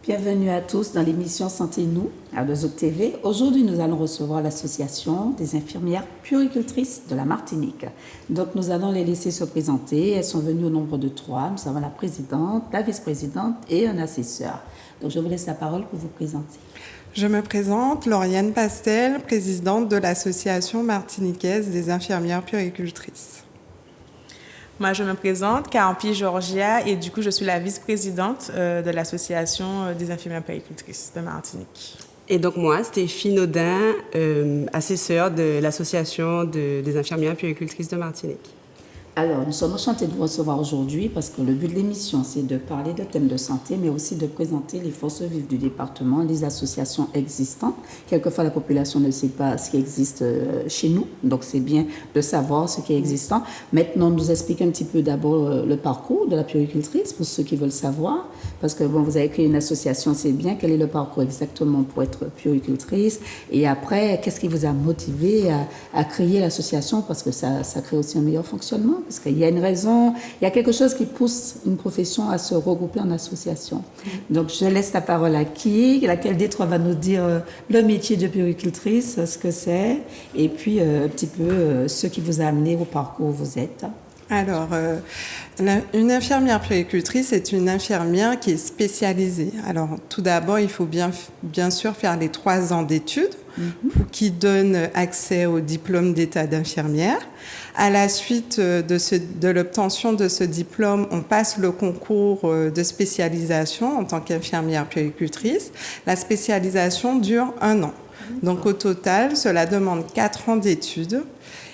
Bienvenue à tous dans l'émission Santé Nous à Lezoc TV. Aujourd'hui, nous allons recevoir l'association des infirmières puéricultrices de la Martinique. Donc, nous allons les laisser se présenter. Elles sont venues au nombre de 3. Nous avons la présidente, la vice-présidente et un assesseur. Donc, je vous laisse la parole pour vous présenter. Je me présente, Lauriane Pastel, présidente de l'association martiniquaise des infirmières puéricultrices. Moi, je me présente, Karampi Georgia, et du coup, je suis la vice-présidente de l'association des infirmières puéricultrices de Martinique. Et donc moi, Stéphine Audin, assesseure de l'association des infirmières puéricultrices de Martinique. Alors, nous sommes enchantés de vous recevoir aujourd'hui parce que le but de l'émission, c'est de parler de thèmes de santé, mais aussi de présenter les forces vives du département, les associations existantes. Quelquefois, la population ne sait pas ce qui existe chez nous, donc c'est bien de savoir ce qui est existant. Maintenant, nous expliquer un petit peu d'abord le parcours de la puéricultrice, pour ceux qui veulent savoir, parce que bon, vous avez créé une association, c'est bien. Quel est le parcours exactement pour être puéricultrice? Et après, qu'est-ce qui vous a motivé à créer l'association? Parce que ça crée aussi un meilleur fonctionnement. Parce qu'il y a une raison, il y a quelque chose qui pousse une profession à se regrouper en association. Donc, je laisse la parole à qui? Laquelle des trois va nous dire le métier de puéricultrice, ce que c'est, et puis un petit peu ce qui vous a amené au parcours où vous êtes. Alors, une infirmière puéricultrice est une infirmière qui est spécialisée. Alors, tout d'abord, il faut bien sûr faire les 3 ans d'études qui donnent accès au diplôme d'état d'infirmière. À la suite de l'obtention de ce diplôme, on passe le concours de spécialisation en tant qu'infirmière puéricultrice. La spécialisation dure 1 an. Donc, au total, cela demande 4 ans d'études.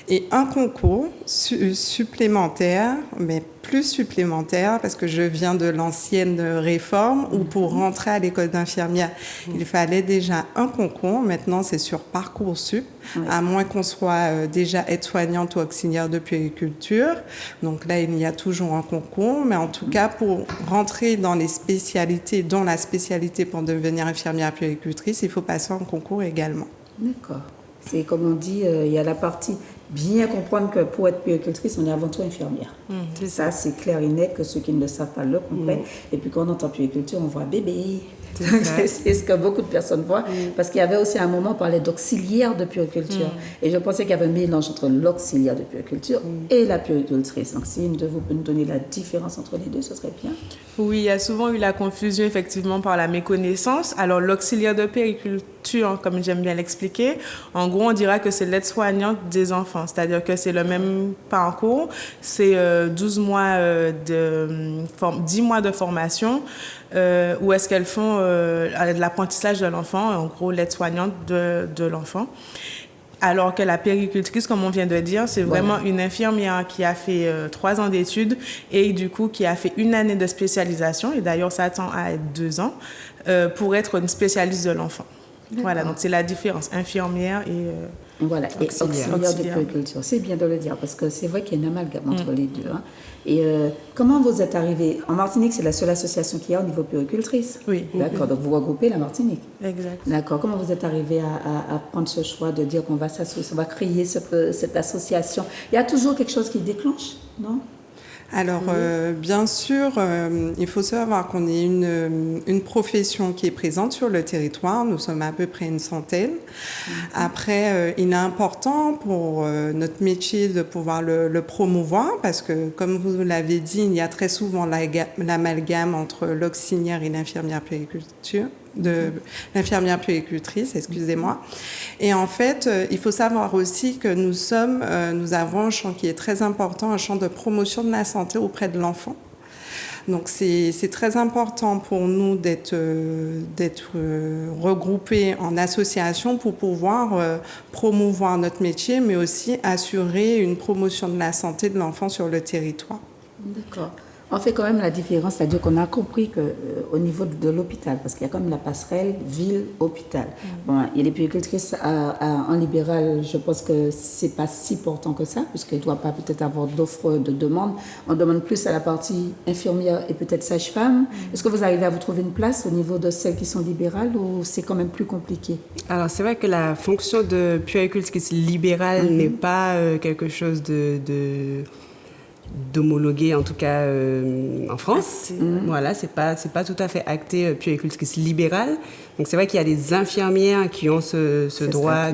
Et un concours supplémentaire, mais plus supplémentaire, parce que je viens de l'ancienne réforme, où pour rentrer à l'école d'infirmière, il fallait déjà un concours. Maintenant, c'est sur Parcoursup, à moins qu'on soit déjà aide-soignante ou auxiliaire de puériculture. Donc là, il y a toujours un concours. Mais en tout cas, pour rentrer dans les spécialités, dont la spécialité pour devenir infirmière puéricultrice, il faut passer un concours également. D'accord. C'est comme on dit, il y a la partie bien comprendre que pour être puéricultrice, on est avant tout infirmière. C'est ça, c'est clair et net que ceux qui ne le savent pas le comprennent. Et puis quand on entend puériculture, on voit bébé. C'est ce que beaucoup de personnes voient. Parce qu'il y avait aussi un moment, on parlait d'auxiliaire de puériculture. Et je pensais qu'il y avait un mélange entre l'auxiliaire de puériculture et la puéricultrice. Donc si une de vous peut nous donner la différence entre les deux, ce serait bien. Oui, il y a souvent eu la confusion effectivement par la méconnaissance. Alors l'auxiliaire de puériculture, comme j'aime bien l'expliquer, en gros on dira que c'est l'aide-soignante des enfants, c'est-à-dire que c'est le même parcours, c'est 10 mois de formation où est-ce qu'elles font de l'apprentissage de l'enfant, en gros l'aide-soignante de l'enfant. Alors que la puéricultrice, comme on vient de dire, c'est vraiment une infirmière qui a fait 3 ans d'études et du coup qui a fait 1 année de spécialisation, et d'ailleurs ça tend à être 2 ans, pour être une spécialiste de l'enfant. Voilà, donc c'est la différence, infirmière et auxiliaire de puériculture. C'est bien de le dire parce que c'est vrai qu'il y a un amalgame entre les deux. Hein. Et comment vous êtes arrivé? En Martinique, c'est la seule association qu'il y a au niveau puéricultrice. Oui. D'accord, donc vous regroupez la Martinique. Exact. D'accord, comment vous êtes arrivé à prendre ce choix de dire qu'on va s'associer, on va créer cette association? Il y a toujours quelque chose qui déclenche, non? Alors, bien sûr, il faut savoir qu'on est une profession qui est présente sur le territoire. Nous sommes à peu près une centaine. Après, il est important pour notre métier de pouvoir le promouvoir parce que, comme vous l'avez dit, il y a très souvent l'amalgame entre l'auxiliaire et l'infirmière puériculture. De l'infirmière puéricultrice, excusez-moi. Et en fait, il faut savoir aussi que nous avons un champ qui est très important, un champ de promotion de la santé auprès de l'enfant. Donc c'est très important pour nous d'être regroupés en association pour pouvoir promouvoir notre métier, mais aussi assurer une promotion de la santé de l'enfant sur le territoire. D'accord. On fait quand même la différence, c'est-à-dire qu'on a compris qu'au niveau de l'hôpital, parce qu'il y a quand même la passerelle ville-hôpital. Bon, il y a les puéricultrices en libéral, je pense que c'est pas si important que ça, puisqu'il ne doit pas peut-être avoir d'offres de demande. On demande plus à la partie infirmière et peut-être sage-femme. Est-ce que vous arrivez à vous trouver une place au niveau de celles qui sont libérales ou c'est quand même plus compliqué? Alors, c'est vrai que la fonction de puéricultrice libérale n'est pas quelque chose d'homologuer, en tout cas en France. Voilà, c'est pas tout à fait acté puéricultrice libérale. Donc c'est vrai qu'il y a des infirmières qui ont ce droit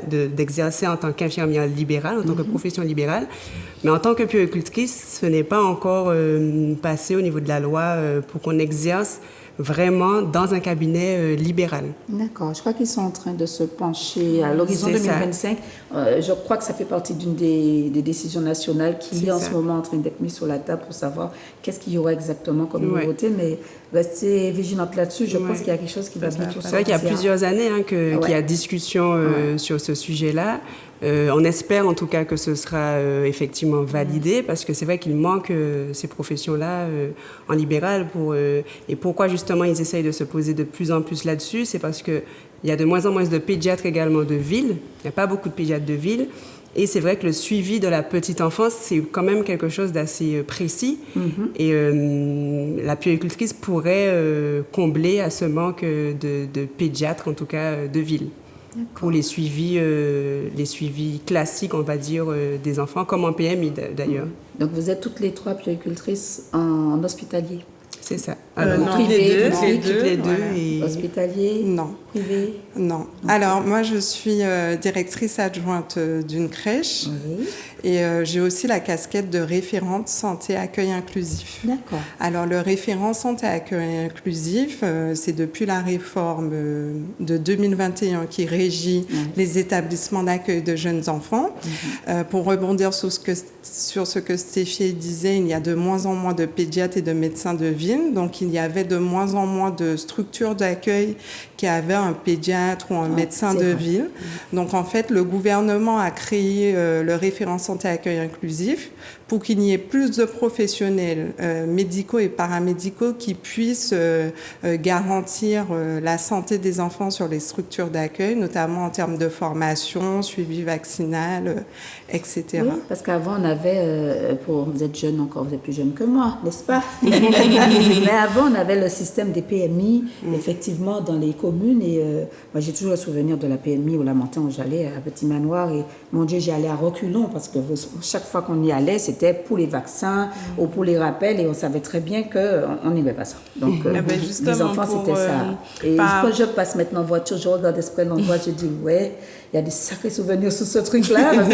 d'exercer en tant qu'infirmière libérale, en tant que profession libérale. Mais en tant que puéricultrice, ce n'est pas encore passé au niveau de la loi pour qu'on exerce vraiment dans un cabinet libéral. D'accord. Je crois qu'ils sont en train de se pencher à l'horizon 2025. Je crois que ça fait partie d'une des décisions nationales qui est en ce moment en train d'être mise sur la table pour savoir qu'est-ce qu'il y aura exactement comme nouveauté. Mais restez vigilante là-dessus. Je pense qu'il y a quelque chose qui va bientôt sortir. C'est vrai qu'il y a plusieurs années qu'il y a discussion sur ce sujet-là. On espère en tout cas que ce sera effectivement validé parce que c'est vrai qu'il manque ces professions-là en libéral. Et pourquoi justement ils essayent de se poser de plus en plus là-dessus, c'est parce qu'il y a de moins en moins de pédiatres également de ville. Il n'y a pas beaucoup de pédiatres de ville. Et c'est vrai que le suivi de la petite enfance, c'est quand même quelque chose d'assez précis. Et la puéricultrice pourrait combler à ce manque de pédiatres, en tout cas de ville. Pour les suivis classiques, on va dire, des enfants, comme en PMI d'ailleurs. Donc vous êtes toutes les trois puéricultrices en hospitalier? C'est ça. Non, privé, toutes les deux. Voilà. Et... Hospitalier? Non. Privé? Non. Alors, moi, je suis directrice adjointe d'une crèche et j'ai aussi la casquette de référente santé accueil inclusif. D'accord. Alors, le référent santé accueil inclusif, c'est depuis la réforme de 2021 qui régit les établissements d'accueil de jeunes enfants. Pour rebondir sur ce que Stéphie disait, il y a de moins en moins de pédiatres et de médecins de ville. Donc, il y avait de moins en moins de structures d'accueil qui avaient un pédiatre ou un médecin de ville. Donc, en fait, le gouvernement a créé le référent santé accueil inclusif pour qu'il y ait plus de professionnels médicaux et paramédicaux qui puissent garantir la santé des enfants sur les structures d'accueil, notamment en termes de formation, suivi vaccinal, etc. Oui, parce qu'avant, on avait, vous êtes jeune encore, vous êtes plus jeune que moi, n'est-ce pas? Mais avant, on avait le système des PMI, effectivement, dans les communes. Et moi, j'ai toujours le souvenir de la PMI au Lamentin où j'allais à Petit Manoir. Et mon Dieu, j'y allais à reculons parce que chaque fois qu'on y allait, c'était pour les vaccins ou pour les rappels. Et on savait très bien qu'on n'aimait pas ça. Donc, les enfants, c'était ça. Et quand je passe maintenant en voiture, je regarde d'esprit l'endroit, je dis, ouais, il y a des sacrés souvenirs sur ce truc-là. Parce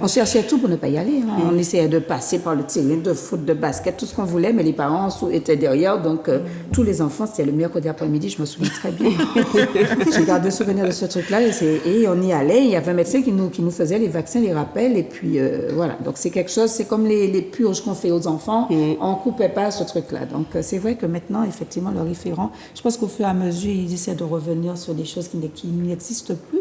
qu'on cherchait tout pour ne pas y aller. On essayait de passer par le terrain de foot, de basket, tout ce qu'on voulait, mais les parents étaient derrière. Donc, tous les enfants, c'était le mercredi après-midi, je me souviens très bien. J'ai gardé le souvenir de ce truc-là et on y allait. Il y avait un médecin qui nous faisait les vaccins, les rappels. Et puis, voilà. Donc, c'est quelque chose, c'est comme les purges qu'on fait aux enfants. On ne coupait pas ce truc-là. Donc, c'est vrai que maintenant, effectivement, le référent, je pense qu'au fur et à mesure, ils essaient de revenir sur des choses qui n'existent plus,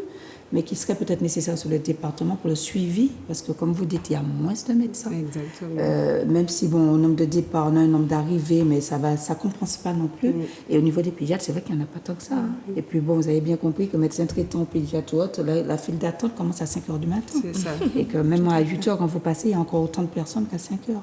mais qui seraient peut-être nécessaires sur le département pour le suivi, parce que comme vous dites, il y a moins de médecins. Exactement. Même si, bon, au nombre de départs, on a un nombre d'arrivées, mais ça ne compense pas non plus. Et au niveau des pédiatres, c'est vrai qu'il n'y en a pas tant que ça. Et puis, bon, vous avez bien compris que médecin traitant, pédiatre ou autre, la file d'attente commence à 5 h du matin. C'est ça. Et que même à 8 h, quand vous passez, il y a encore autant de personnes qu'à 5 h.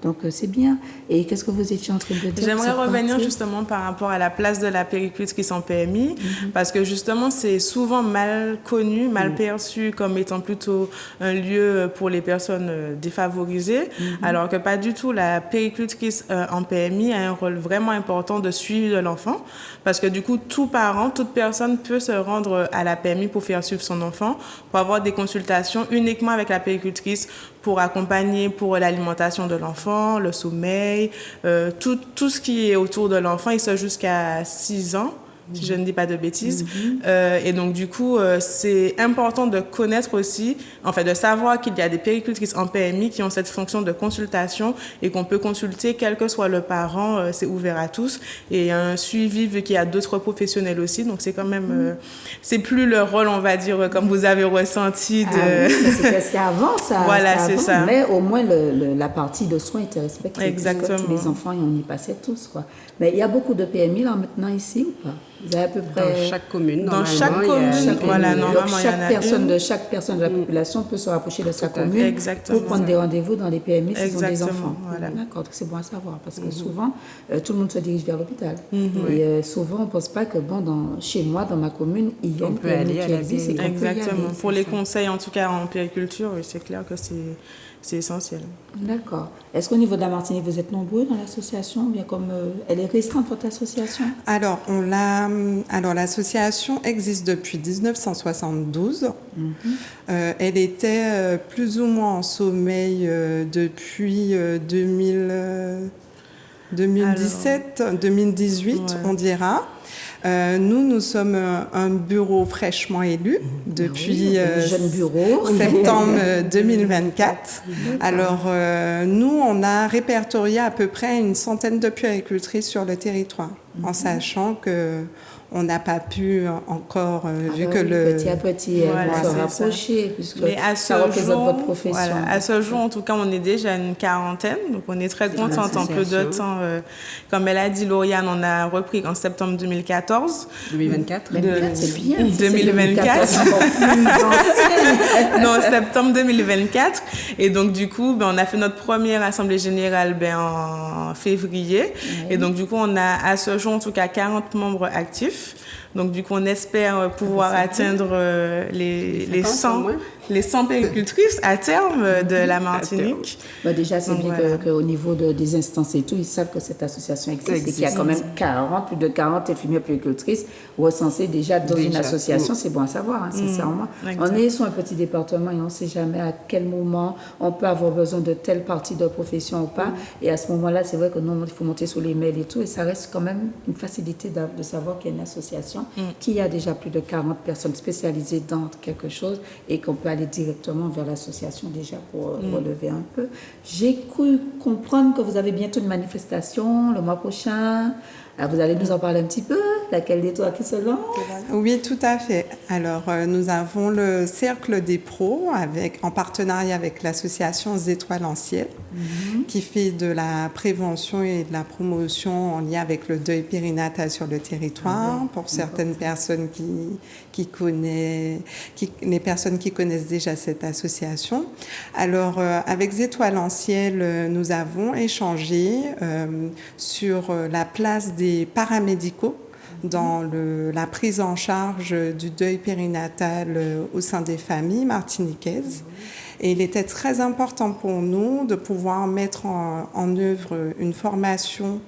Donc, c'est bien. Et qu'est-ce que vous étiez en train de dire? J'aimerais revenir justement par rapport à la place de la puéricultrice en PMI, parce que justement, c'est souvent mal connu, mal perçu comme étant plutôt un lieu pour les personnes défavorisées, alors que pas du tout. La puéricultrice en PMI a un rôle vraiment important de suivi de l'enfant, parce que du coup, tout parent, toute personne peut se rendre à la PMI pour faire suivre son enfant, pour avoir des consultations uniquement avec la puéricultrice, pour accompagner pour l'alimentation de l'enfant, le sommeil, tout ce qui est autour de l'enfant, et ça jusqu'à 6 ans. Si je ne dis pas de bêtises. Et donc, du coup, c'est important de connaître aussi, en fait, de savoir qu'il y a des puéricultrices en PMI qui ont cette fonction de consultation et qu'on peut consulter, quel que soit le parent, c'est ouvert à tous. Et il y a un suivi vu qu'il y a d'autres professionnels aussi. Donc, c'est quand même, c'est plus le rôle, on va dire, comme vous avez ressenti de... c'est avant, ça. Voilà, c'est ça. Mais au moins, la partie de soins était respectée. Exactement. Tous les enfants, on y passait tous, quoi. Mais il y a beaucoup de PMI, là, maintenant, ici, ou pas? Vous avez à peu près... Dans chaque commune, dans chaque commune, voilà, normalement, il y en a une. Chaque personne de la population peut se rapprocher de sa commune Exactement. pour prendre des rendez-vous dans les PMI s'ils ont des enfants. Voilà. D'accord, c'est bon à savoir, parce que souvent, tout le monde se dirige vers l'hôpital. Et souvent, on ne pense pas que, chez moi, dans ma commune, il y a une PMI qui existe. Exactement. Pour les conseils, en tout cas, en puériculture, c'est clair que c'est essentiel. D'accord. Est-ce qu'au niveau de la Martinique, vous êtes nombreux dans l'association, bien comme elle est restreinte, votre association? Alors, l'association existe depuis 1972. Elle était plus ou moins en sommeil depuis 2017, 2018, on dira. Nous sommes un bureau fraîchement élu depuis septembre 2024. Alors, nous, on a répertorié à peu près une centaine de puéricultrices sur le territoire, en sachant que on n'a pas pu encore, vu que petit à petit, se rapprocher, puisque ça représente votre profession. Voilà. À ce jour, en tout cas, on est déjà une quarantaine, donc on est très contente en peu de temps. Comme elle a dit, Lauriane, on a repris en septembre 2014. 2024. C'est bien. 2024. Non, septembre 2024. Et donc, du coup, on a fait notre première assemblée générale en février. Et donc, du coup, on a à ce jour, en tout cas, 40 membres actifs. Donc, du coup, on espère pouvoir atteindre les 100 puéricultrices à terme de la Martinique. Déjà, c'est bien qu'au niveau des instances et tout, ils savent que cette association existe et qu'il y a quand même plus de 40 infirmières puéricultrices recensées déjà dans une association. C'est bon à savoir, sincèrement. On est sur un petit département et on ne sait jamais à quel moment on peut avoir besoin de telle partie de profession ou pas. Et à ce moment-là, c'est vrai que nous, il faut monter sur les mails et tout. Et ça reste quand même une facilité de savoir qu'il y a une association qui a déjà plus de 40 personnes spécialisées dans quelque chose et qu'on peut aller directement vers l'association déjà pour relever un peu. J'ai cru comprendre que vous avez bientôt une manifestation le mois prochain. Alors, vous allez nous en parler un petit peu, laquelle des trois qui se lance? Oui, tout à fait. Alors, nous avons le Cercle des pros en partenariat avec l'association Étoiles en ciel, qui fait de la prévention et de la promotion en lien avec le deuil périnatal sur le territoire pour certaines personnes les personnes qui connaissent déjà cette association. Alors, avec Étoiles en ciel, nous avons échangé sur la place des paramédicaux dans la prise en charge du deuil périnatal au sein des familles martiniquaises. Et il était très important pour nous de pouvoir mettre en œuvre une formation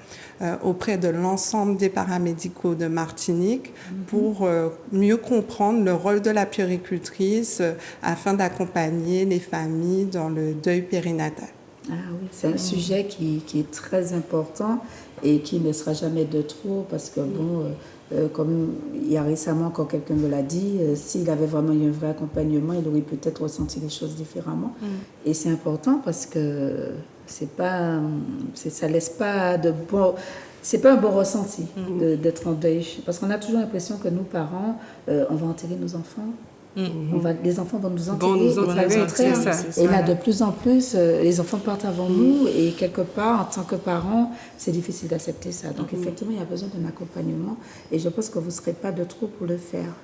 auprès de l'ensemble des paramédicaux de Martinique pour mieux comprendre le rôle de la puéricultrice afin d'accompagner les familles dans le deuil périnatal. Ah oui, c'est un sujet qui est très important et qui ne sera jamais de trop parce que comme il y a récemment quand quelqu'un me l'a dit, s'il avait vraiment eu un vrai accompagnement, il aurait peut-être ressenti les choses différemment. Et c'est important parce que ça laisse pas de bon. C'est pas un bon ressenti d'être en deuil parce qu'on a toujours l'impression que nous parents, on va enterrer nos enfants. Les enfants vont nous enterrer, et là de plus en plus les enfants partent avant nous et quelque part en tant que parents c'est difficile d'accepter ça, donc effectivement il y a besoin d'un accompagnement et je pense que vous ne serez pas de trop pour le faire.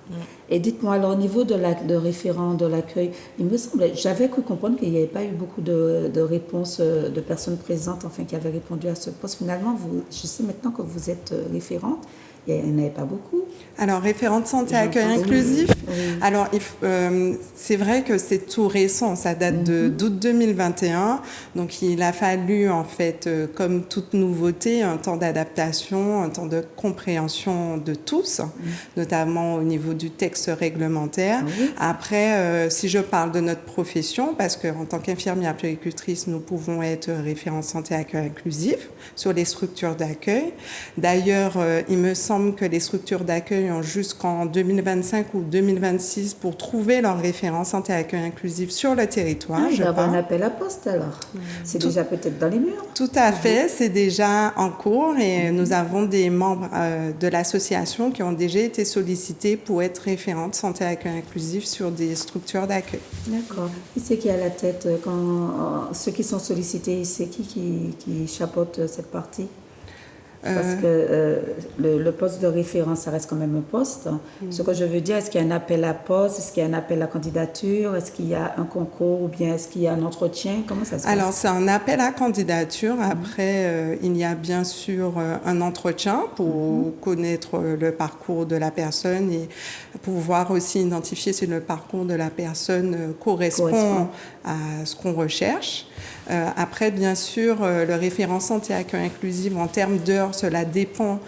Et dites-moi alors au niveau de référent de l'accueil, il me semblait, j'avais cru comprendre qu'il n'y avait pas eu beaucoup de réponses de personnes présentes qui avaient répondu à ce poste. Finalement je sais maintenant que vous êtes référente. Il n'y en avait pas beaucoup. Alors, référente santé accueil inclusif, alors c'est vrai que c'est tout récent, ça date d'août 2021, donc il a fallu en fait, comme toute nouveauté, un temps d'adaptation, un temps de compréhension de tous, notamment au niveau du texte réglementaire. Après, si je parle de notre profession, parce qu'en tant qu'infirmière puéricultrice, nous pouvons être référente santé accueil inclusif sur les structures d'accueil. D'ailleurs, il me semble que les structures d'accueil ont jusqu'en 2025 ou 2026 pour trouver leur référent santé accueil inclusif sur le territoire. Il va y avoir un appel à poste alors. C'est déjà peut-être dans les murs. Tout à fait, c'est déjà en cours et nous avons des membres de l'association qui ont déjà été sollicités pour être référentes santé accueil inclusif sur des structures d'accueil. D'accord. Qui c'est qui a la tête quand ceux qui sont sollicités, c'est qui chapeaute cette partie? Parce que le poste de référent, ça reste quand même un poste. Ce que je veux dire, est-ce qu'il y a un appel à poste, est-ce qu'il y a un appel à candidature, est-ce qu'il y a un concours ou bien est-ce qu'il y a un entretien? Comment ça se passe? Alors, c'est un appel à candidature. Après, il y a bien sûr un entretien pour connaître le parcours de la personne et pouvoir aussi identifier si le parcours de la personne correspond à ce qu'on recherche. Après, bien sûr, le référent santé accueil inclusif, en termes d'heures, cela dépend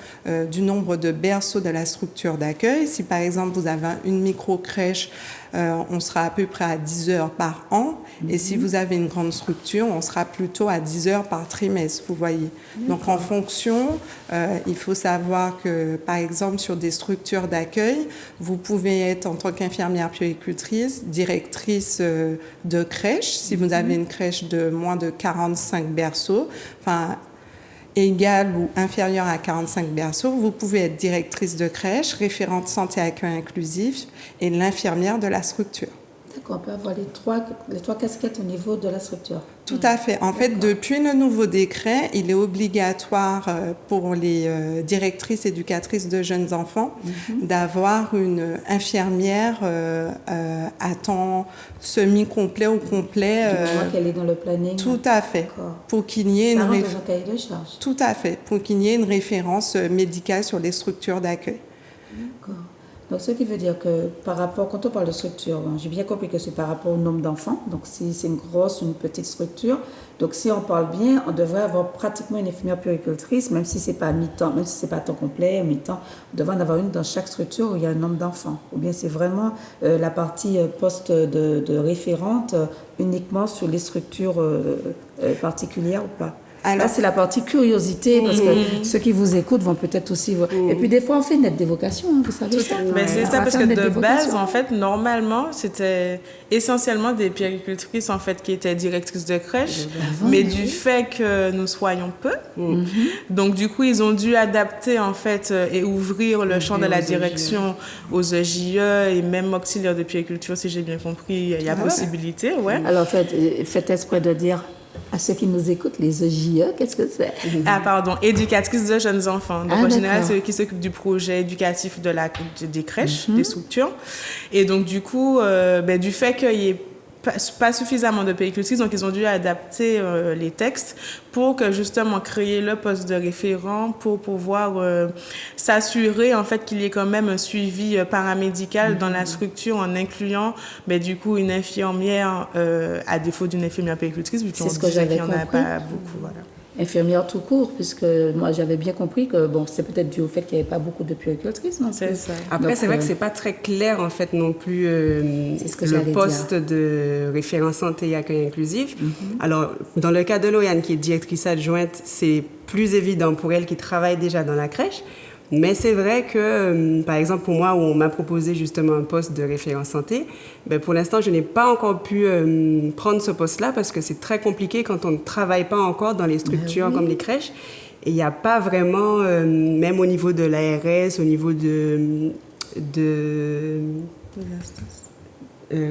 du nombre de berceaux de la structure d'accueil. Si, par exemple, vous avez une micro-crèche, on sera à peu près à 10 heures par an. Et si vous avez une grande structure, on sera plutôt à 10 heures par trimestre, vous voyez. Donc, en fonction, il faut savoir que, par exemple, sur des structures d'accueil, vous pouvez être, en tant qu'infirmière puéricultrice, directrice de crèche. Si vous avez une crèche de moins de 45 berceaux, enfin, égale ou inférieure à 45 berceaux, vous pouvez être directrice de crèche, référente santé accueil inclusif et l'infirmière de la structure. D'accord, on peut avoir les trois casquettes au niveau de la structure. Tout à fait. En fait, depuis le nouveau décret, il est obligatoire pour les directrices éducatrices de jeunes enfants d'avoir une infirmière à temps semi-complet ou complet. Du moment qu'elle est dans le planning. Tout à fait. Pour qu'il y ait ça rentre dans un cahier de charge. Tout à fait. Pour qu'il y ait une référence médicale sur les structures d'accueil. D'accord. Donc, ce qui veut dire que par rapport, quand on parle de structure, j'ai bien compris que c'est par rapport au nombre d'enfants. Donc, si c'est une grosse ou une petite structure, donc si on parle bien, on devrait avoir pratiquement une infirmière puéricultrice, même si c'est pas à mi-temps, même si c'est pas à temps complet, à mi-temps, on devrait en avoir une dans chaque structure où il y a un nombre d'enfants. Ou bien c'est vraiment la partie poste de référente uniquement sur les structures particulières ou pas. Alors, là, c'est la partie curiosité, parce que ceux qui vous écoutent vont peut-être aussi... Et puis, des fois, on fait une lettre d'évocation, hein, vous savez ça. Mais c'est ça, parce que de base, en fait, normalement, c'était essentiellement des puéricultrices, en fait, qui étaient directrices de crèche, mais du fait que nous soyons peu, donc, du coup, ils ont dû adapter, en fait, et ouvrir le champ de la direction aux EJE et même auxiliaires de puériculture, si j'ai bien compris, il y a possibilité, Alors, faites exprès de dire... À ceux qui nous écoutent, les EJE, qu'est-ce que c'est? Ah, pardon, éducatrices de jeunes enfants. Donc, en général, c'est eux qui s'occupent du projet éducatif des crèches, des structures. Et donc, du coup, du fait qu'il y ait pas suffisamment de puéricultrices, donc ils ont dû adapter les textes pour que justement créer le poste de référent pour pouvoir s'assurer en fait qu'il y ait quand même un suivi paramédical dans la structure en incluant du coup une infirmière à défaut d'une infirmière puéricultrice, vu qu'on disait qu'il n'y en a pas beaucoup. Voilà. Infirmière tout court, puisque moi j'avais bien compris que c'est peut-être dû au fait qu'il n'y avait pas beaucoup de puéricultrices. C'est ça. Après, donc, c'est vrai que c'est pas très clair en fait non plus le poste de référent santé et accueil inclusif. Alors, dans le cas de Lauriane, qui est directrice adjointe, c'est plus évident pour elle qui travaille déjà dans la crèche. Mais c'est vrai que, par exemple, pour moi, où on m'a proposé justement un poste de référent santé, pour l'instant, je n'ai pas encore pu prendre ce poste-là parce que c'est très compliqué quand on ne travaille pas encore dans les structures comme les crèches. Et il n'y a pas vraiment, même au niveau de l'ARS, au niveau de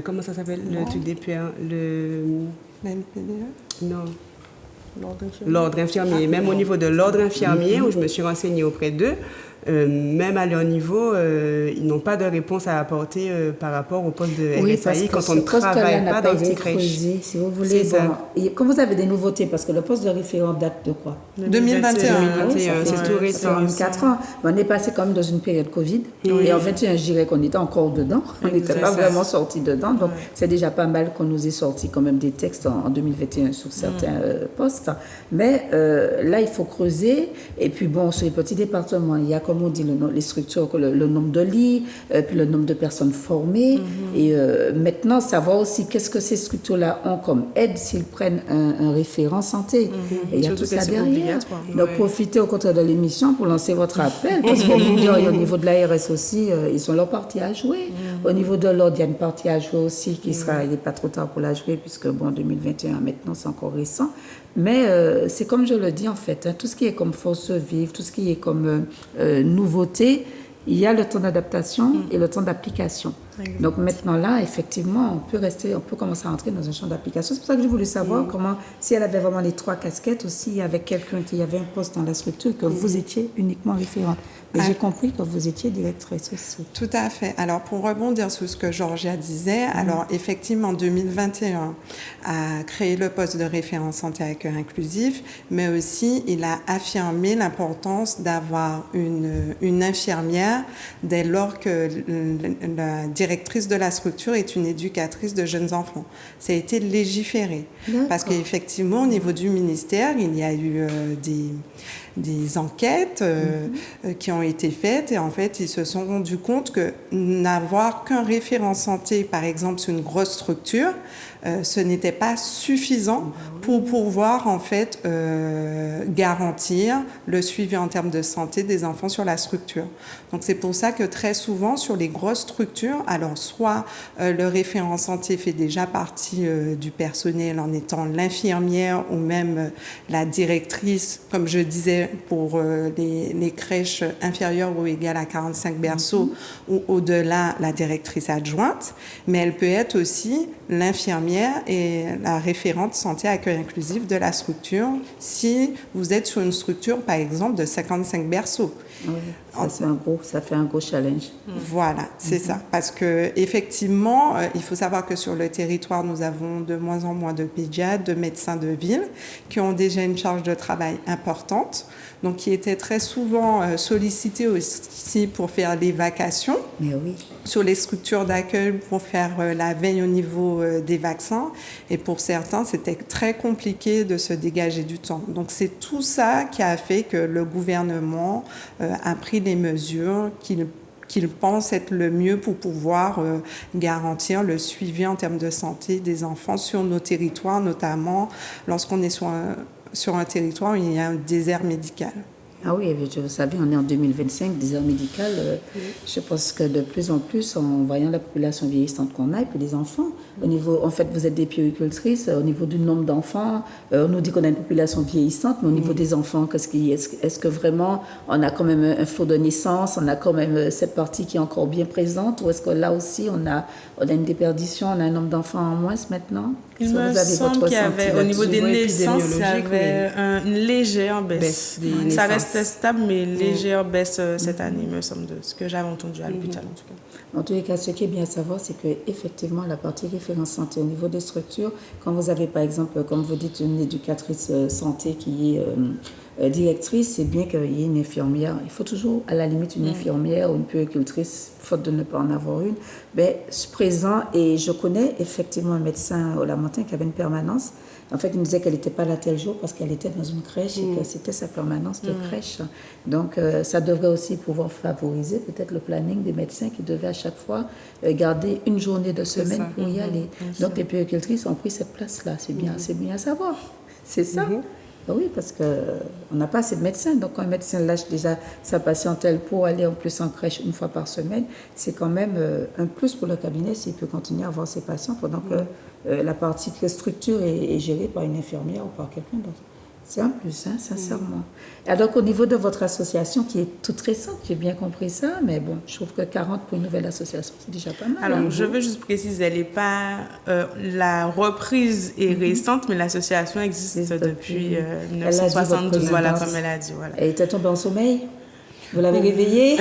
comment ça s'appelle, le truc des puères, La NPDA? Non. L'ordre infirmier. Même au niveau de l'ordre infirmier, où je me suis renseignée auprès d'eux, même à leur niveau, ils n'ont pas de réponse à apporter par rapport au poste de RSAI quand on ne travaille pas dans une crèche. Creusé, si vous voulez. Quand vous avez des nouveautés, parce que le poste de référent date de quoi? 2021. C'est tout récent. 4 ans. On est passé quand même dans une période Covid. Et en 21, je dirais qu'on était encore dedans. On n'était pas vraiment sorti dedans. Donc, c'est déjà pas mal qu'on nous ait sorti quand même des textes en 2021 sur certains postes. Mais là, il faut creuser. Et puis, sur les petits départements, il y a, comme on dit, les structures, le nombre de lits, puis le nombre de personnes formées. Et maintenant, savoir aussi qu'est-ce que ces structures-là ont comme aide s'ils prennent un référent santé. Et il y a tout ça derrière. Donc, profitez au contraire de l'émission pour lancer votre appel. Parce qu'au niveau de l'ARS aussi, ils ont leur partie à jouer. Au niveau de l'ordre, il y a une partie à jouer aussi il n'est pas trop tard pour la jouer, puisque 2021, maintenant, c'est encore récent. Mais c'est comme je le dis en fait, tout ce qui est comme force vive, tout ce qui est comme nouveauté, il y a le temps d'adaptation et le temps d'application. Donc maintenant là, effectivement, on peut commencer à entrer dans un champ d'application. C'est pour ça que je voulais savoir comment, si elle avait vraiment les 3 casquettes aussi, avec quelqu'un qui avait un poste dans la structure, que vous étiez uniquement référente. Mais j'ai compris que vous étiez directrice aussi. Tout à fait. Alors, pour rebondir sur ce que Georgia disait, alors effectivement, en 2021, a créé le poste de référent santé accueil inclusif, mais aussi il a affirmé l'importance d'avoir une infirmière dès lors que la directrice de la structure est une éducatrice de jeunes enfants. Ça a été légiféré. Parce qu'effectivement, au niveau du ministère, il y a eu des enquêtes qui ont été faites et en fait, ils se sont rendus compte que n'avoir qu'un référent santé, par exemple, sur une grosse structure, ce n'était pas suffisant pour pouvoir en fait garantir le suivi en termes de santé des enfants sur la structure. Donc c'est pour ça que très souvent sur les grosses structures, alors soit le référent santé fait déjà partie du personnel en étant l'infirmière ou même la directrice, comme je disais pour les crèches inférieures ou égales à 45 berceaux ou au-delà la directrice adjointe, mais elle peut être aussi l'infirmière et la référente santé accueil inclusif de la structure si vous êtes sur une structure, par exemple, de 55 berceaux. Oui, ça fait un gros challenge. Voilà, c'est ça. Parce que effectivement, il faut savoir que sur le territoire, nous avons de moins en moins de pédiatres, de médecins de ville qui ont déjà une charge de travail importante, donc qui étaient très souvent sollicités aussi pour faire les vacations. Mais oui. Sur les structures d'accueil pour faire la veille au niveau des vaccins. Et pour certains, c'était très compliqué de se dégager du temps. Donc c'est tout ça qui a fait que le gouvernement a pris les mesures qu'il pense être le mieux pour pouvoir garantir le suivi en termes de santé des enfants sur nos territoires, notamment lorsqu'on est sur un territoire où il y a un désert médical. Ah oui, vous savez, on est en 2025, désert médical. Je pense que de plus en plus, en voyant la population vieillissante qu'on a, et puis les enfants, au niveau, en fait, vous êtes des puéricultrices, au niveau du nombre d'enfants, on nous dit qu'on a une population vieillissante, mais au niveau des enfants, est-ce que vraiment on a quand même un flot de naissance, on a quand même cette partie qui est encore bien présente, ou est-ce que là aussi on a une déperdition, on a un nombre d'enfants en moins maintenant? Il me semble qu'il y avait, au niveau des naissances, il y avait une légère baisse. Ça restait stable, mais légère baisse cette année, il me semble, de ce que j'avais entendu à l'hôpital en tout cas. En tous les cas, ce qui est bien à savoir, c'est qu'effectivement, la partie référence santé au niveau des structures, quand vous avez par exemple, comme vous dites, une éducatrice santé qui est directrice, c'est bien qu'il y ait une infirmière. Il faut toujours, à la limite, une infirmière ou une puéricultrice, faute de ne pas en avoir une, présent. Et je connais effectivement un médecin au Lamentin qui avait une permanence. En fait, il me disait qu'elle n'était pas là tel jour parce qu'elle était dans une crèche et que c'était sa permanence de crèche. Donc, ça devrait aussi pouvoir favoriser peut-être le planning des médecins qui devaient à chaque fois garder une journée de semaine pour y aller. Donc, les puéricultrices ont pris cette place-là. C'est bien à savoir. C'est ça. Oui, parce qu'on n'a pas assez de médecins. Donc, quand un médecin lâche déjà sa patientèle pour aller en plus en crèche une fois par semaine, c'est quand même un plus pour le cabinet s'il peut continuer à voir ses patients pendant que la partie structure est gérée par une infirmière ou par quelqu'un d'autre. C'est un plus, hein, sincèrement. Alors qu'au niveau de votre association, qui est toute récente, j'ai bien compris ça, mais bon, je trouve que 40 pour une nouvelle association, c'est déjà pas mal. Alors, je veux juste préciser, elle n'est pas... la reprise est récente, mais l'association existe depuis 1972, voilà, comme elle a dit. Voilà. Elle était tombée en sommeil? Vous l'avez réveillée?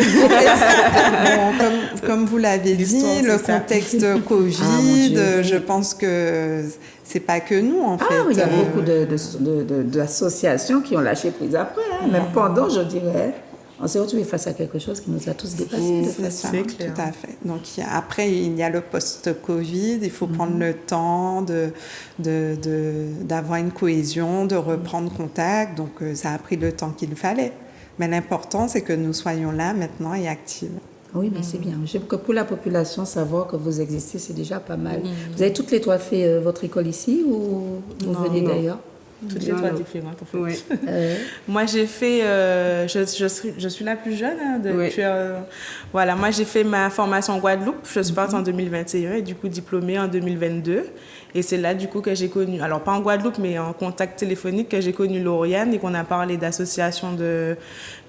Comme vous l'avez dit, le contexte Covid, je pense que c'est pas que nous, en fait. Il y a beaucoup d'associations qui ont lâché prise après, hein. Même pendant, je dirais. On s'est retrouvés face à quelque chose qui nous a tous dépassés. C'est clair. Tout à fait. Donc, après, il y a le post-Covid. Il faut prendre le temps d'avoir une cohésion, de reprendre contact. Donc, ça a pris le temps qu'il fallait. Mais l'important, c'est que nous soyons là maintenant et actifs. Oui, mais c'est bien. J'aime que pour la population, savoir que vous existez, c'est déjà pas mal. Vous avez toutes les trois fait votre école ici ou vous venez d'ailleurs? Toutes les trois différentes, en fait. Oui. Moi, j'ai fait... je suis la plus jeune. Hein, depuis, voilà, moi, j'ai fait ma formation en Guadeloupe. Je suis partie en 2021 et du coup diplômée en 2022. Et c'est là, du coup, que j'ai connu, alors pas en Guadeloupe, mais en contact téléphonique, que j'ai connu Lauriane et qu'on a parlé d'association de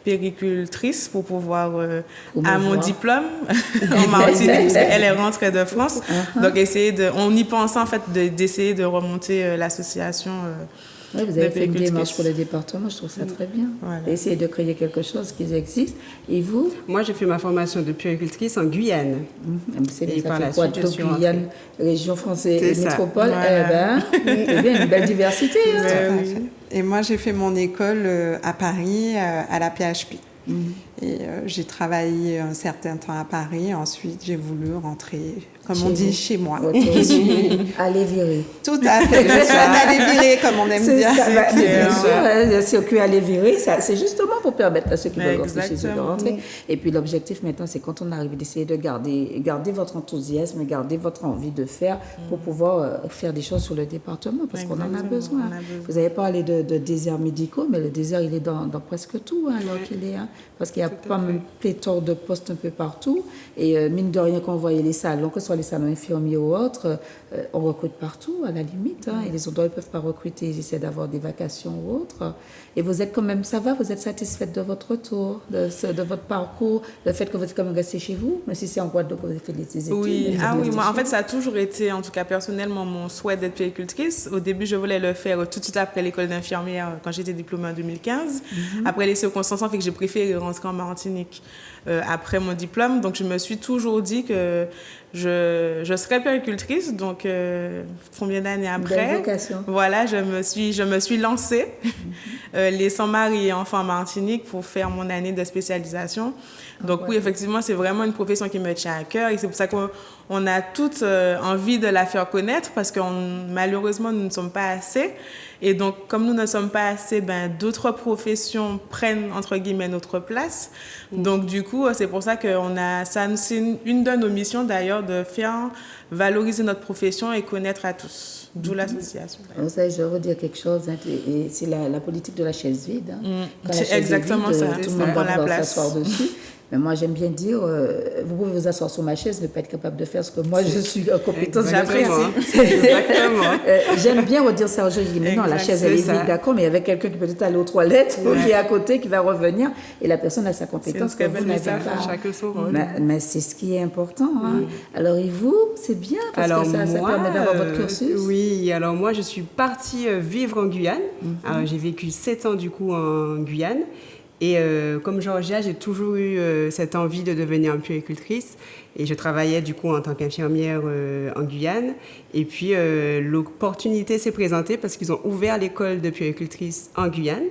péricultrices pour pouvoir, à mon diplôme en Martinique, parce qu'elle est rentrée de France. Donc, on y pensait, en fait, d'essayer de remonter l'association. Oui, vous avez fait une démarche pour le département, je trouve ça très bien. Voilà. Essayer de créer quelque chose qui existe. Et vous? Moi, j'ai fait ma formation de puéricultrice en Guyane. C'est Et ça par fait la quoi, suite, je suis rentrée. Guyane, région française et C'est ça. métropole? Voilà. C'est bien, une belle diversité. Hein. Tout à fait. Et moi, j'ai fait mon école à Paris, à la PHP. Et j'ai travaillé un certain temps à Paris. Ensuite, j'ai voulu rentrer, comme on dit, chez moi. Aller virer. Tout à fait. Je suis un aller virer, comme on aime dire. Ça, bien sûr, le circuit aller virer, c'est justement pour permettre à ceux qui veulent rentrer chez eux de rentrer. Et puis l'objectif maintenant, c'est quand on arrive d'essayer de garder votre enthousiasme, garder votre envie de faire pour pouvoir faire des choses sur le département, parce qu'on en a besoin. Vous avez parlé de déserts médicaux, mais le désert, il est dans presque tout, hein, alors qu'il est, hein, parce qu'il y a pas mal pléthore de postes un peu partout. Et mine de rien, quand on voyait les salons, que ce soit les salons infirmiers ou autres, on recrute partout, à la limite. Hein, et les endroits ne peuvent pas recruter, ils essaient d'avoir des vacations ou autres. Et vous êtes quand même, ça va, vous êtes satisfaite de votre retour, de votre parcours, le fait que vous êtes quand même resté chez vous, même si c'est en Guadeloupe que vous avez fait des études. Oui, moi, en fait, ça a toujours été, en tout cas personnellement, mon souhait d'être puéricultrice. Au début, je voulais le faire tout de suite après l'école d'infirmière, quand j'étais diplômée en 2015. Après, les circonstances ont fait que j'ai préféré rentrer en Martinique après mon diplôme. Donc, je me suis toujours dit que je serais puéricultrice. Donc, combien d'années après, voilà, je me suis lancée, laissant mari et enfant en Martinique pour faire mon année de spécialisation. Donc oui, effectivement, c'est vraiment une profession qui me tient à cœur et c'est pour ça qu'on a toutes envie de la faire connaître parce que malheureusement, nous ne sommes pas assez. Et donc, comme nous ne sommes pas assez, d'autres professions prennent, entre guillemets, notre place. Donc, du coup, c'est pour ça c'est une de nos missions, d'ailleurs, de faire valoriser notre profession et connaître à tous. D'où l'association. Vous savez, je vais vous dire quelque chose, hein, et c'est la politique de la chaise vide. Hein. C'est exactement vide, ça. Tout le monde va pouvoir s'asseoir dessus. Mais moi, j'aime bien dire, vous pouvez vous asseoir sur ma chaise, ne pas être capable de faire ce que moi, je suis en compétence de faire. Exactement. J'aime bien redire ça aux gens. Je dis, mais non, la chaise, elle est vide, d'accord, mais il y avait quelqu'un qui peut être aller aux toilettes, qui est à côté, qui va revenir, et la personne a sa compétence que vous n'avez pas. Chacun son rôle. Mais c'est ce qui est important. Hein. Alors, et vous, c'est bien, parce que ça permet d'avoir votre cursus. Oui, alors moi, je suis partie vivre en Guyane. Alors, j'ai vécu 7 ans, du coup, en Guyane. Et comme Georgia, j'ai toujours eu cette envie de devenir puéricultrice. Et je travaillais du coup en tant qu'infirmière en Guyane. Et puis l'opportunité s'est présentée parce qu'ils ont ouvert l'école de puéricultrice en Guyane.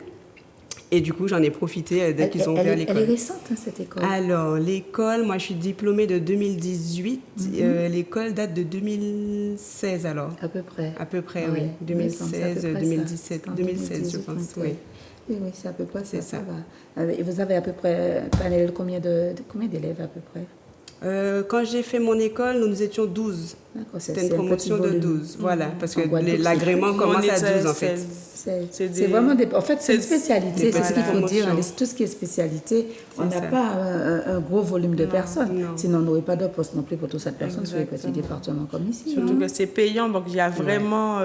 Et du coup, j'en ai profité dès qu'ils ont ouvert l'école. Elle est récente, hein, cette école? Alors, l'école, moi je suis diplômée de 2018. L'école date de 2016 alors. À peu près. À peu près, oui. 2016, 2017, 2016 je pense, oui. Oui, c'est à peu près ça. Ça va. Et vous avez à peu près combien d'élèves à peu près? Quand j'ai fait mon école, nous étions 12. C'était une promotion de 12. Voilà, parce que l'agrément commence à 12 en fait. C'est vraiment en fait, c'est une spécialité, c'est ce qu'il faut dire. Tout ce qui est spécialité, on n'a pas un gros volume de personnes. Sinon, on n'aurait pas de poste non plus pour toute cette personne sur les petits départements comme ici. Surtout que c'est payant, donc il y a vraiment...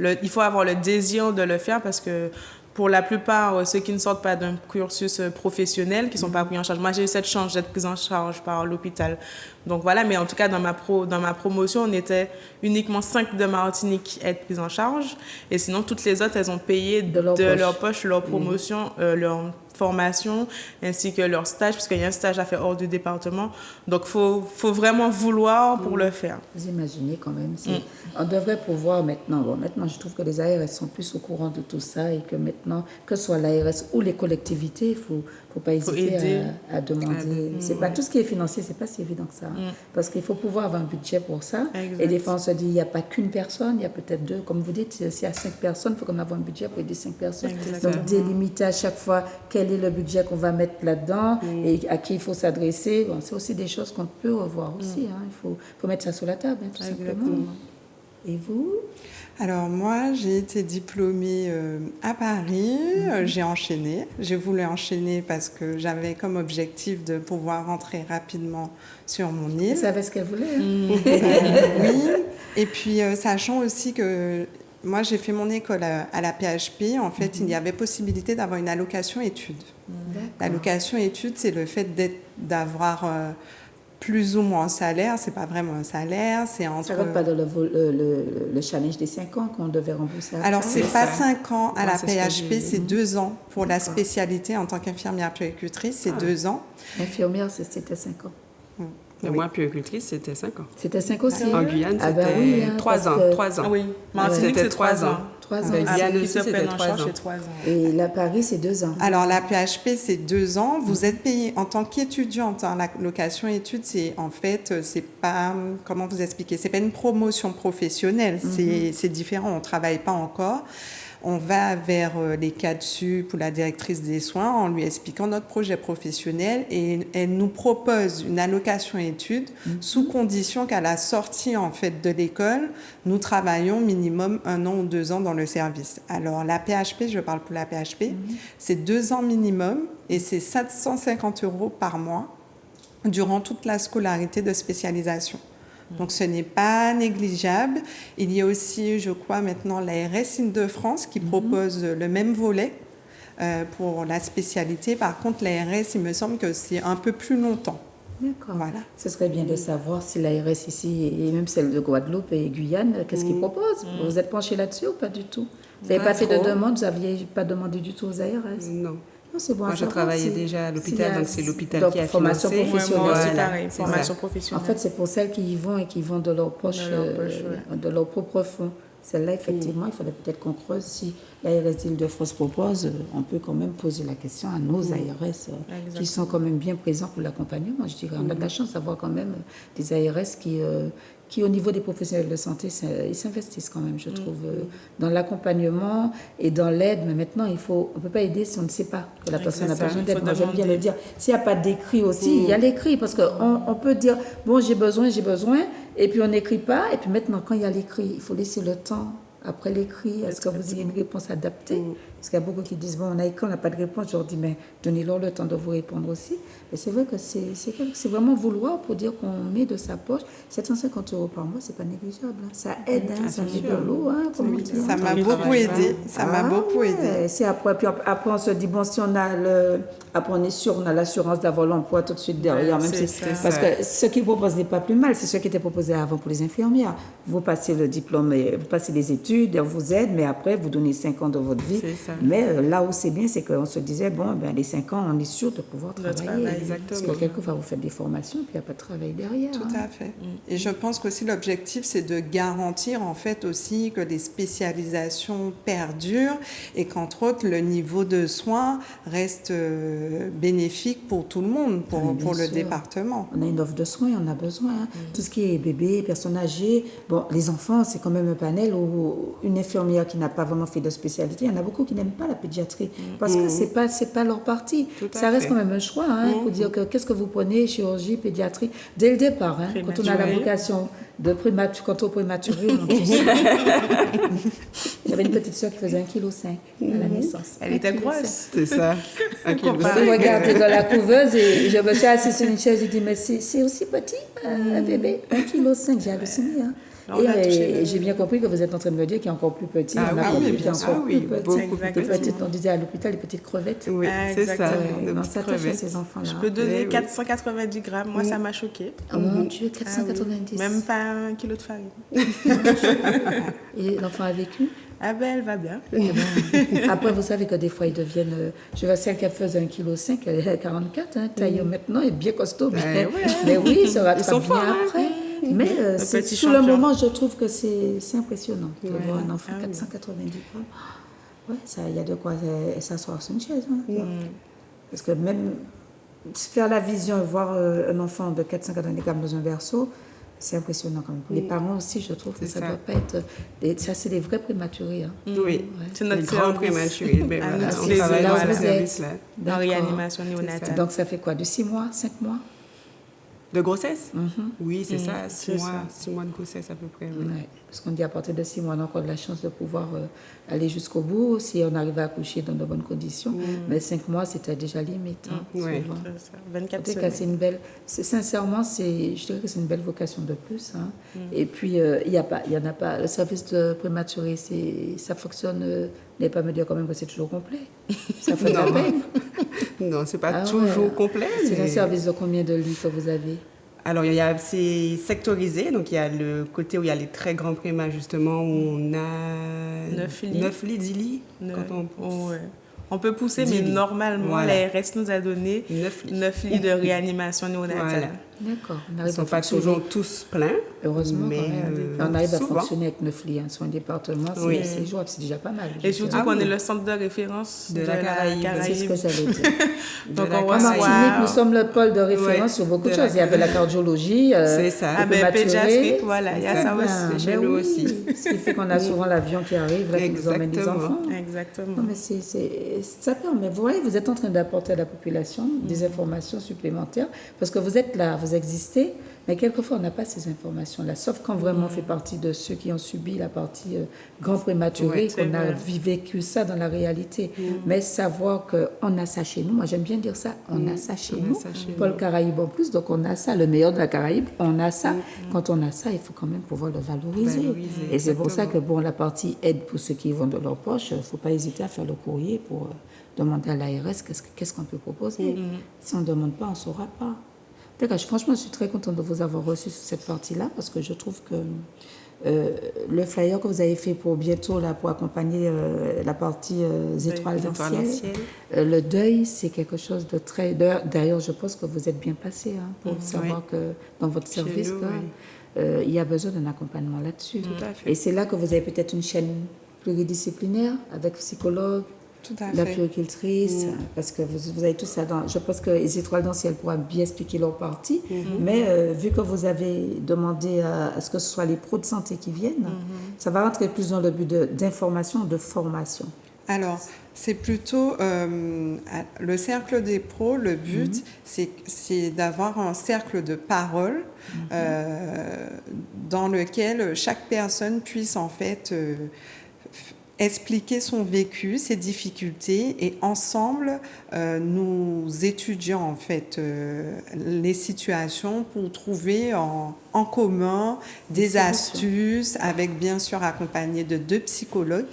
il faut avoir le désir de le faire parce que pour la plupart, ceux qui ne sortent pas d'un cursus professionnel, qui ne sont pas pris en charge. Moi, j'ai eu cette chance d'être prise en charge par l'hôpital. Donc voilà, mais en tout cas, dans ma promotion, on était uniquement 5 de Martinique à être prises en charge. Et sinon, toutes les autres, elles ont payé de leur poche leur promotion, leur formation, ainsi que leur stage, puisqu'il y a un stage à faire hors du département. Donc, il faut vraiment vouloir pour le faire. Vous imaginez quand même, on devrait pouvoir maintenant, je trouve que les ARS sont plus au courant de tout ça et que maintenant, que ce soit l'ARS ou les collectivités, il ne faut pas hésiter à demander. C'est pas tout ce qui est financier, c'est pas si évident que ça. Parce qu'il faut pouvoir avoir un budget pour ça. Exact. Et des fois, on se dit, il n'y a pas qu'une personne, il y a peut-être 2. Comme vous dites, s'il y a 5 personnes, il faut qu'on ait un budget pour aider 5 personnes. Exactement. Donc, délimiter à chaque fois quel est le budget qu'on va mettre là-dedans et à qui il faut s'adresser. Bon, c'est aussi des choses qu'on peut revoir aussi. Hein. Il faut mettre ça sur la table, hein, tout simplement. Et vous? Alors moi, j'ai été diplômée à Paris, j'ai enchaîné. J'ai voulu enchaîner parce que j'avais comme objectif de pouvoir rentrer rapidement sur mon île. Vous savez ce qu'elle voulait? Oui. Et puis, sachant aussi que moi, j'ai fait mon école à la PHP. En fait, il y avait possibilité d'avoir une allocation études. L'allocation études, c'est le fait d'avoir plus ou moins un salaire. C'est pas vraiment un salaire. C'est entre... Ça ne rentre pas dans le challenge des 5 ans qu'on devait rembourser après. Alors, c'est pas 5 ans à la PHP, c'est 2 ans. Pour la spécialité en tant qu'infirmière puéricultrice, c'est 2 ans. Infirmière, c'était 5 ans. Et moi, puéricultrice, c'était 5 ans. C'était 5 aussi. En Guyane, c'était 3 ans. 3 ans. Ah oui, Martinique, c'était c'est 3 ans. 3 ans. En Guyane Qui aussi, te c'était prennent en 3 charge, ans. c'est 3 ans. Et la Paris, c'est 2 ans. Alors, la PHP, c'est 2 ans. Vous êtes payé en tant qu'étudiante. La location études, c'est en fait, c'est pas, comment vous expliquer, c'est pas une promotion professionnelle. C'est différent. On travaille pas encore. On va vers les cadres sup ou la directrice des soins en lui expliquant notre projet professionnel et elle nous propose une allocation études sous condition qu'à la sortie en fait de l'école, nous travaillons minimum 1 an ou 2 ans dans le service. Alors la PHP, je parle pour la PHP, c'est 2 ans minimum et c'est 750 € par mois durant toute la scolarité de spécialisation. Donc, ce n'est pas négligeable. Il y a aussi, je crois, maintenant l'ARS Île-de-France qui propose le même volet pour la spécialité. Par contre, l'ARS, il me semble que c'est un peu plus longtemps. D'accord. Voilà. Ce serait bien de savoir si l'ARS ici, et même celle de Guadeloupe et Guyane, qu'est-ce qu'ils proposent. Vous êtes penché là-dessus ou pas du tout? Vous n'avez pas fait de demande, vous n'aviez pas demandé du tout aux ARS? Non. Non, c'est bon. Moi, je travaillais déjà à l'hôpital, donc c'est l'hôpital qui a formation financé. professionnelle. Moi aussi, Voilà, pareil, c'est formation ça. professionnelle. En fait, c'est pour celles qui y vont et qui vont de leur poche, de leur propre fonds. Celle-là, effectivement, il faudrait peut-être qu'on creuse. Si l'ARS d'Île-de-France propose, on peut quand même poser la question à nos ARS qui sont quand même bien présents pour l'accompagnement. Je dirais, on a de la chance d'avoir quand même des ARS qui, au niveau des professionnels de santé, ils s'investissent quand même, je trouve, dans l'accompagnement et dans l'aide. Mais maintenant, on ne peut pas aider si on ne sait pas que la personne a besoin d'aide. Moi, j'aime bien le dire. S'il n'y a pas d'écrit aussi, il y a l'écrit. Parce qu'on peut dire, bon, j'ai besoin, et puis on n'écrit pas. Et puis maintenant, quand il y a l'écrit, il faut laisser le temps. Après l'écrit, est-ce que vous avez une réponse adaptée? Parce qu'il y a beaucoup qui disent, bon, on a écrit, on n'a pas de réponse. Je leur dis, mais donnez-leur le temps de vous répondre aussi. Et c'est vrai que c'est vraiment vouloir pour dire qu'on met de sa poche 750 € par mois, c'est pas négligeable. Hein. Ça aide, ça met de l'eau. Hein, ça m'a beaucoup aidé. Ça m'a beaucoup aidé. C'est après, puis après, on se dit, bon, si on a après, on est sûr, on a l'assurance d'avoir l'emploi tout de suite derrière. Même parce que ce qu'ils proposent n'est pas plus mal. C'est ce qui était proposé avant pour les infirmières. Vous passez le diplôme, vous passez les études, on vous aide, mais après, vous donnez 5 ans de votre vie. Mais là où c'est bien, c'est qu'on se disait, bon, ben, les 5 ans, on est sûr de pouvoir travailler. Parce que quelquefois, vous faites des formations, puis il n'y a pas de travail derrière. Tout à fait. Et je pense qu'aussi l'objectif, c'est de garantir en fait aussi que les spécialisations perdurent et qu'entre autres, le niveau de soins reste bénéfique pour tout le monde, pour le département. On a une offre de soins, on a besoin. Hein. Tout ce qui est bébé, personnes âgées, bon, les enfants, c'est quand même un panel où une infirmière qui n'a pas vraiment fait de spécialité, il y en a beaucoup qui n'aiment pas la pédiatrie parce que c'est pas leur partie. Ça reste quand même un choix pour dire que qu'est-ce que vous prenez, chirurgie, pédiatrie, dès le départ. Hein, quand on a la vocation de prématuré, j'avais une petite soeur qui faisait 1,5 kg à la naissance. Elle était grosse. C'est ça. Je regardais dans la couveuse et je me suis assise sur une chaise et j'ai dit, mais c'est aussi petit, un bébé, 1,5 kg, j'ai halluciné. Hein. Et j'ai bien compris que vous êtes en train de me dire qu'il est encore plus petit. Ah oui, bien sûr. Beaucoup plus petit. On disait à l'hôpital, les petites crevettes. Oui, c'est ça. On s'attache à ces enfants-là. Je peux donner 490 grammes. Moi, ça m'a choqué. Oh mon Dieu, 490. Même pas 1 kilo de farine. Et l'enfant a vécu? Ah ben, elle va bien. Après, vous savez que des fois, ils deviennent... Je vois celle qui faisait 1,5 kg, elle est à 44, hein, taille maintenant, elle est bien costaud. Mais oui, ça va très bien après. Mais sur le moment, je trouve que c'est impressionnant de voir un enfant 490 grammes. Ouais, il y a de quoi s'asseoir sur une chaise. Hein, parce que même faire la vision et voir un enfant de 490 grammes dans un berceau, c'est impressionnant quand même. Pour les parents aussi, je trouve que ça ne doit pas être... Ça, c'est des vrais prématurés. Hein. Oui, c'est notre grand prématuré. On travaille dans ce service-là. En réanimation néonatale. Donc, ça fait quoi, de 6 mois, 5 mois? De grossesse? Oui, c'est ça, c'est 6 mois de grossesse à peu près. Oui. Ouais. Parce qu'on dit à partir de 6 mois, on a encore de la chance de pouvoir aller jusqu'au bout si on arrive à accoucher dans de bonnes conditions. Mais 5 mois, c'était déjà limite. Ouais. Souvent. C'est ça. 24 En tout cas, semaines. c'est une belle. Sincèrement, je dirais que c'est une belle vocation de plus. Et puis, il y en a pas. Le service de prématuré, ça fonctionne. N'allez pas me dire quand même que c'est toujours complet. Ça fait de la peine. Non, c'est pas Ah toujours ouais. complet. C'est mais- un service de combien de lits que vous avez? Alors, c'est sectorisé. Donc, il y a le côté où il y a les très grands prémas, justement, où on a 9 lits. 9 lits, 10 lits. Quand on pousse. Ouais. On peut pousser, 10 mais lits. normalement, Voilà. l'ARS nous a donné 9 lits. 9 lits de réanimation néonatale. Voilà. D'accord. On Ils ne arrive sont à pas fonctionner. toujours tous pleins. Heureusement, mais, quand même. On arrive à souvent. fonctionner avec 9 lits sur un département. Oui. C'est jouable, c'est déjà pas mal. Et surtout Ah qu'on oui. est le centre de référence De la Caraïbe. C'est ce que j'allais dire. Donc, De la on En reçoit... Martinique, nous sommes le pôle de référence Ouais, sur beaucoup de de la choses. Il y avait la cardiologie, C'est ça. Ah, ben, prématuré. pédiatrique, voilà, il y a ça Ah, aussi. chez ben nous oui. aussi. Ce qui fait qu'on a souvent l'avion qui arrive, là, qui nous emmène des Exactement. enfants. Exactement. Non, mais ça permet. Vous voyez, vous êtes en train d'apporter à la population des informations supplémentaires parce que vous êtes là, vous existez, mais quelquefois on n'a pas ces informations-là. Sauf quand vraiment on fait partie de ceux qui ont subi la partie grand prématuré, Ouais, c'est qu'on a vrai. vécu ça dans la réalité. Mais savoir qu'on a ça chez nous, moi j'aime bien dire ça, on a ça chez On a nous. ça chez Paul Caraïbe en plus, donc on a ça, le meilleur de la Caraïbe, on a ça. Quand on a ça, il faut quand même pouvoir le valoriser. Valoriser, Et c'est pour ça que exactement. bon, la partie aide pour ceux qui vont de leur poche, il ne faut pas hésiter à faire le courrier pour demander à l'ARS qu'est-ce qu'on peut proposer. Si on ne demande pas, on ne saura pas. D'accord, franchement, je suis très contente de vous avoir reçu sur cette partie-là parce que je trouve que le flyer que vous avez fait pour bientôt, là, pour accompagner la partie étoiles dans étoiles le dans le ciel, ciel. le deuil, c'est quelque chose de très... D'ailleurs, je pense que vous êtes bien passé pour savoir que dans votre Chez service, nous, que, il y a besoin d'un accompagnement là-dessus. Tout à fait. Et c'est là que vous avez peut-être une chaîne pluridisciplinaire avec psychologue, Tout à la fait. puéricultrice, parce que vous avez tout ça dans... Je pense que les étoiles dans le ciel pourront bien expliquer leur partie, mais vu que vous avez demandé à ce que ce soit les pros de santé qui viennent, ça va rentrer plus dans le but d'information, de formation. Alors, c'est plutôt le cercle des pros. Le but, c'est d'avoir un cercle de parole dans lequel chaque personne puisse en fait expliquer son vécu, ses difficultés, et ensemble, nous étudions en fait les situations pour trouver en commun des astuces, avec bien sûr accompagné de 2 psychologues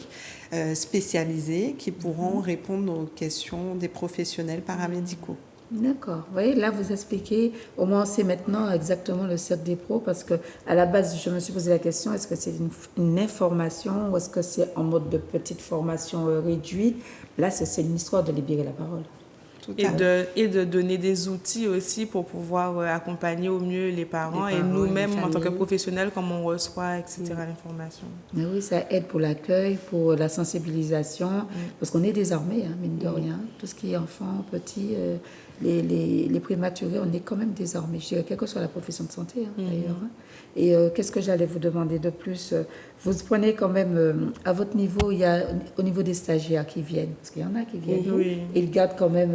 spécialisés qui pourront répondre aux questions des professionnels paramédicaux. D'accord. Vous voyez, là, vous expliquez, au moins on sait maintenant exactement le cercle des pros, parce que à la base, je me suis posé la question, est-ce que c'est une information ou est-ce que c'est en mode de petite formation réduite? Là, c'est une histoire de libérer la parole. Tout à Et de donner des outils aussi pour pouvoir accompagner au mieux les parents, et parents, nous-mêmes les en tant que familles. professionnels, comme on reçoit, etc., l'information. Mais oui, ça aide pour l'accueil, pour la sensibilisation, parce qu'on est désarmés, mine de rien. Tout ce qui est enfant, petit, les prématurés, on est quand même désarmés, je dirais, quelle que soit la profession de santé, d'ailleurs. Et qu'est-ce que j'allais vous demander de plus? Vous prenez quand même, à votre niveau, il y a au niveau des stagiaires qui viennent, parce qu'il y en a qui viennent, Oui. ils gardent quand même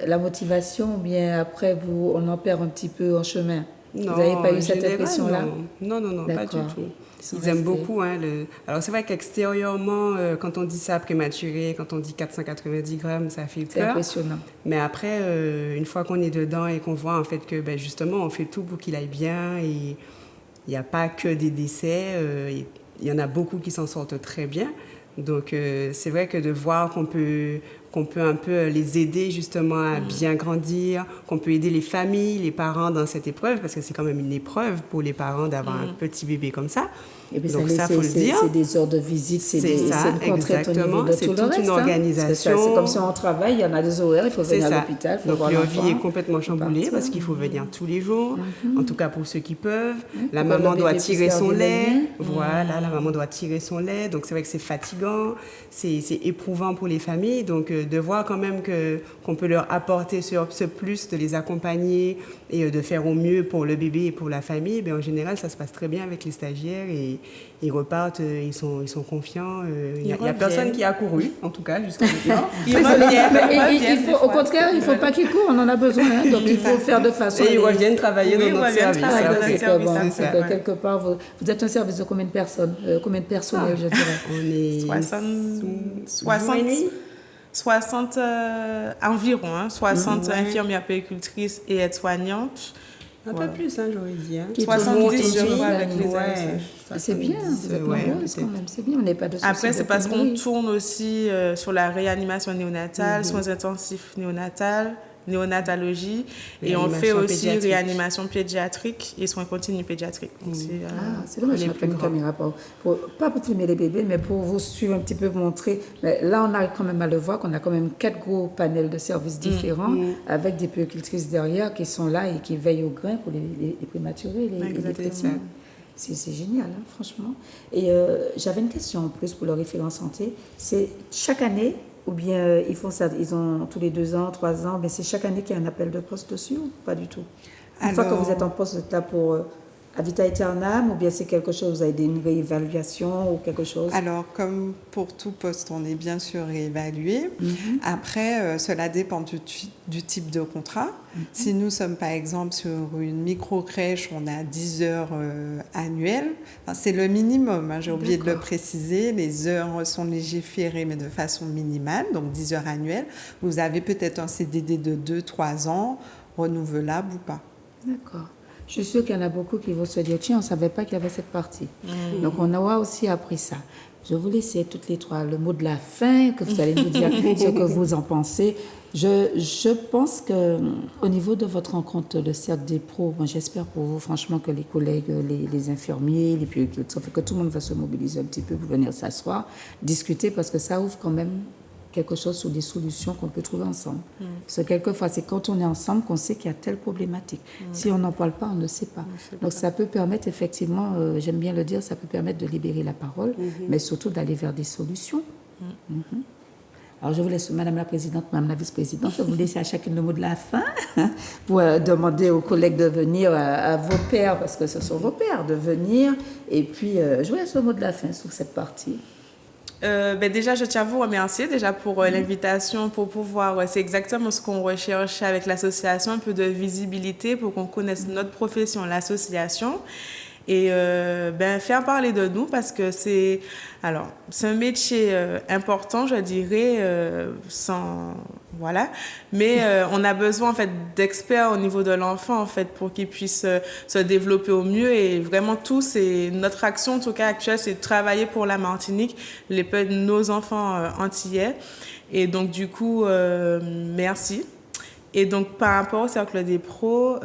la motivation, ou bien après, on en perd un petit peu en chemin. Vous n'avez pas eu en cette général, impression-là? Non, pas du D'accord. tout. Ils sont Ils aiment restés. beaucoup. Alors, c'est vrai qu'extérieurement, quand on dit ça prématuré, quand on dit 490 grammes, ça fait C'est peur. impressionnant. Mais après, une fois qu'on est dedans et qu'on voit en fait que justement, on fait tout pour qu'il aille bien, et il n'y a pas que des décès, il y en a beaucoup qui s'en sortent très bien. Donc, c'est vrai que de voir qu'on peut un peu les aider justement à bien grandir, qu'on peut aider les familles, les parents dans cette épreuve, parce que c'est quand même une épreuve pour les parents d'avoir un petit bébé comme ça. Et puis Donc ça, faut le c'est dire. des heures de visite, c'est ça, une contrainte au niveau exactement. de C'est tout le toute reste. une organisation. C'est comme si on travaille, il y en a des horaires, il faut C'est venir à ça. l'hôpital, il faut Donc voir leur l'enfant. vie est complètement chamboulée partir. parce qu'il faut venir tous les jours, en tout cas pour ceux qui peuvent. La Pour que maman le doit bébé tirer puisse son garder le lait. lien. Voilà, la maman doit tirer son lait. Donc c'est vrai que c'est fatigant, c'est éprouvant pour les familles. Donc de voir quand même qu'on peut leur apporter ce plus, de les accompagner et de faire au mieux pour le bébé et pour la famille, en général ça se passe très bien avec les stagiaires, et ils repartent, ils sont confiants. Il n'y a personne qui a couru, en tout cas, jusqu'à maintenant. Au contraire, il ne faut pas qu'ils courent, on en a besoin. Hein, donc il faut faire de façon... Et ils reviennent travailler dans notre service. Quelque part, vous êtes un service de combien de personnes, combien de personnel, je dirais? On est 60 environ, 60 infirmières puéricultrices et aides-soignantes. Un peu plus, j'aurais dit. 70, je crois, avec les c'est bien, vous êtes nombreuses quand même, c'est bien, on n'est pas de soucis. Après, c'est parce qu'on tourne aussi sur la réanimation néonatale, soins intensifs néonatologie, et on fait aussi réanimation pédiatrique et soins continus pédiatriques. C'est dommage, je n'ai une caméra, pas pour filmer les bébés, mais pour vous suivre un petit peu, vous montrer. Mais là, on a quand même à le voir qu'on a quand même 4 gros panels de services différents, avec des puéricultrices derrière qui sont là et qui veillent au grain pour les prématurés, les petits. C'est génial, hein, franchement. Et j'avais une question en plus pour le référent santé. C'est chaque année, ou bien ils font ça, ils ont tous les 2 ans, 3 ans, mais c'est chaque année qu'il y a un appel de poste dessus ou pas du tout? Une fois que vous êtes en poste, vous êtes là pour à vita aeternam, ou bien c'est quelque chose, vous avez une réévaluation ou quelque chose? Alors, comme pour tout poste, on est bien sûr réévalué. Après, cela dépend du type de contrat. Si nous sommes par exemple sur une micro-crèche, on a 10 heures annuelles. Enfin, c'est le minimum, j'ai oublié de le préciser. Les heures sont légiférées, mais de façon minimale, donc 10 heures annuelles. Vous avez peut-être un CDD de 2-3 ans, renouvelable ou pas. D'accord. Je suis sûre qu'il y en a beaucoup qui vont se dire, tiens, on ne savait pas qu'il y avait cette partie. Donc, on aura aussi appris ça. Je vous laisse toutes les trois le mot de la fin, que vous allez nous dire ce que vous en pensez. Je pense qu'au niveau de votre rencontre, le cercle des pros, moi, j'espère pour vous, franchement, que les collègues, les infirmiers, les puériculteurs, que tout le monde va se mobiliser un petit peu pour venir s'asseoir, discuter, parce que ça ouvre quand même quelque chose sur des solutions qu'on peut trouver ensemble. Parce que quelquefois, c'est quand on est ensemble qu'on sait qu'il y a telle problématique. Si on n'en parle pas, on ne sait pas. Donc ça peut permettre effectivement, j'aime bien le dire, ça peut permettre de libérer la parole, mais surtout d'aller vers des solutions. Alors je vous laisse, Madame la Présidente, Madame la Vice-Présidente, je vous laisse à chacune le mot de la fin pour demander aux collègues de venir, à vos pairs, parce que ce sont vos pairs, de venir. Et puis, je vous laisse le mot de la fin sur cette partie. Déjà, je tiens à vous remercier déjà pour l'invitation, pour pouvoir, c'est exactement ce qu'on recherche avec l'association, un peu de visibilité pour qu'on connaisse notre profession, l'association, et faire parler de nous parce que c'est un métier important, je dirais, mais on a besoin en fait d'experts au niveau de l'enfant en fait pour qu'il puisse se développer au mieux, et vraiment c'est notre action en tout cas actuelle, c'est de travailler pour la Martinique, nos enfants antillais, et donc du coup merci. Et donc, par rapport au cercle des pros,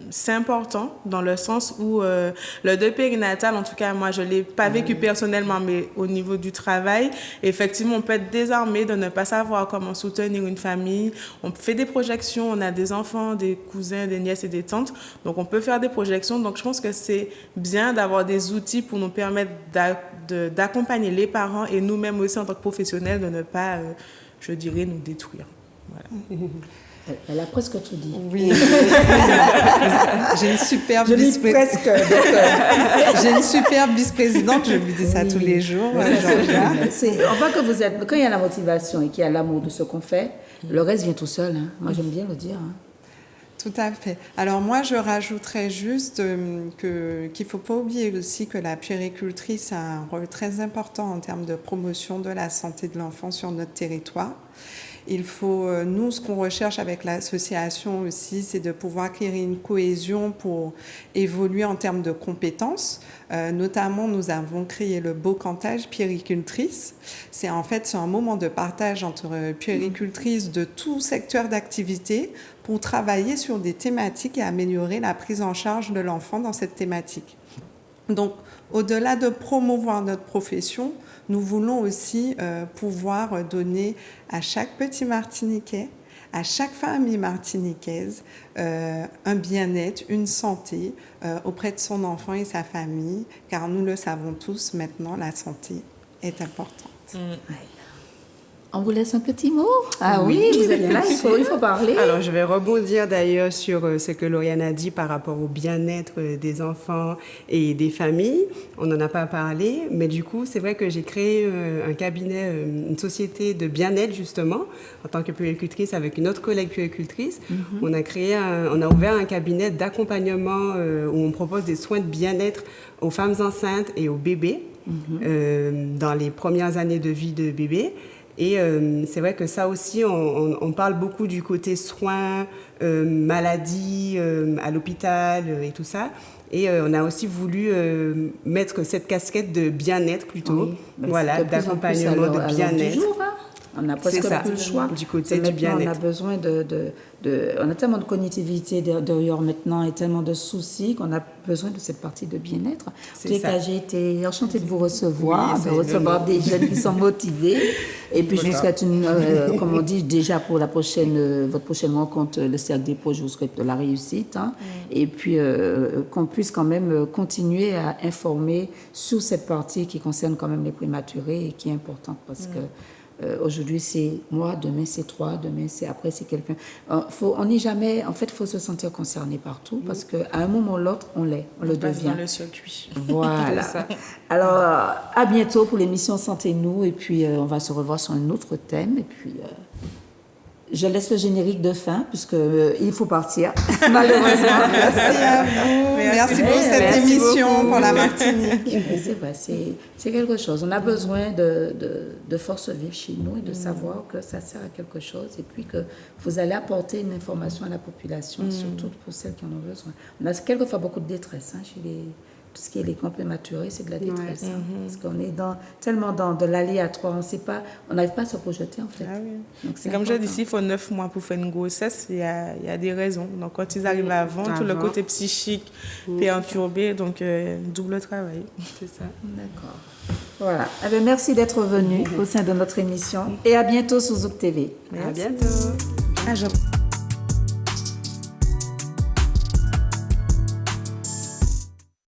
c'est important dans le sens où le deuil périnatal, en tout cas, moi, je ne l'ai pas vécu personnellement, mais au niveau du travail, effectivement, on peut être désarmé de ne pas savoir comment soutenir une famille. On fait des projections, on a des enfants, des cousins, des nièces et des tantes, donc on peut faire des projections. Donc, je pense que c'est bien d'avoir des outils pour nous permettre d'accompagner les parents et nous-mêmes aussi en tant que professionnels de ne pas, je dirais, nous détruire. Voilà. Elle a presque tout dit. Oui. J'ai une superbe vice-présidente, je lui dis ça tous les jours. On voit que vous êtes, quand il y a la motivation et qu'il y a l'amour de ce qu'on fait, le reste vient tout seul. Hein. Moi, j'aime bien le dire. Hein. Tout à fait. Alors moi, je rajouterais juste qu'il ne faut pas oublier aussi que la puéricultrice a un rôle très important en termes de promotion de la santé de l'enfant sur notre territoire. Il faut, nous, ce qu'on recherche avec l'association aussi, c'est de pouvoir créer une cohésion pour évoluer en termes de compétences. Notamment, nous avons créé le Bocantage puéricultrice. C'est un moment de partage entre puéricultrices de tout secteur d'activité pour travailler sur des thématiques et améliorer la prise en charge de l'enfant dans cette thématique. Donc, au-delà de promouvoir notre profession, nous voulons aussi pouvoir donner à chaque petit Martiniquais, à chaque famille martiniquaise, un bien-être, une santé auprès de son enfant et sa famille, car nous le savons tous maintenant, la santé est importante. On vous laisse un petit mot. Ah oui, vous êtes là, il faut parler. Alors, je vais rebondir d'ailleurs sur ce que Lauriane a dit par rapport au bien-être des enfants et des familles. On n'en a pas parlé, mais du coup, c'est vrai que j'ai créé un cabinet, une société de bien-être justement, en tant que puéricultrice avec une autre collègue puéricultrice. On a ouvert un cabinet d'accompagnement où on propose des soins de bien-être aux femmes enceintes et aux bébés dans les premières années de vie de bébé. Et c'est vrai que ça aussi, on parle beaucoup du côté soins, maladies à l'hôpital et tout ça. Et on a aussi voulu mettre cette casquette de bien-être plutôt, voilà, d'accompagnement de bien-être. On n'a presque plus le choix. Du côté du bien-être. On a besoin on a tellement de cognitivité derrière maintenant et tellement de soucis qu'on a besoin de cette partie de bien-être. J'ai été enchantée de vous recevoir, de recevoir des jeunes qui sont motivés. Et puis, je vous souhaite comme on dit déjà pour votre prochaine rencontre, le Cercle des Pros, je vous souhaite de la réussite. Et puis, qu'on puisse quand même continuer à informer sur cette partie qui concerne quand même les prématurés et qui est importante parce que aujourd'hui, c'est moi, demain, c'est toi, après, c'est quelqu'un. On n'est jamais... En fait, il faut se sentir concerné partout parce qu'à un moment ou l'autre, on le devient. Dans le circuit. Voilà. Alors, à bientôt pour l'émission Santé-nous et puis on va se revoir sur un autre thème et puis... je laisse le générique de fin puisque il faut partir, malheureusement. Merci à vous. Merci pour cette émission pour la Martinique. C'est vrai, c'est quelque chose. On a besoin de force vive chez nous et de savoir que ça sert à quelque chose et puis que vous allez apporter une information à la population, surtout pour celles qui en ont besoin. On a quelquefois beaucoup de détresse chez tout ce qui est les camps prématurés, c'est de la détresse. Parce qu'on est tellement dans de l'aléatoire, on n'arrive pas à se projeter en fait. Ah oui. Donc, c'est comme je dis, il faut 9 mois pour faire une grossesse, il y a des raisons. Donc quand ils arrivent avant, tout le côté psychique perturbé, donc double travail. C'est ça. D'accord. Voilà. Eh bien, merci d'être venu au sein de notre émission et à bientôt sur Zouk TV. Merci. À bientôt.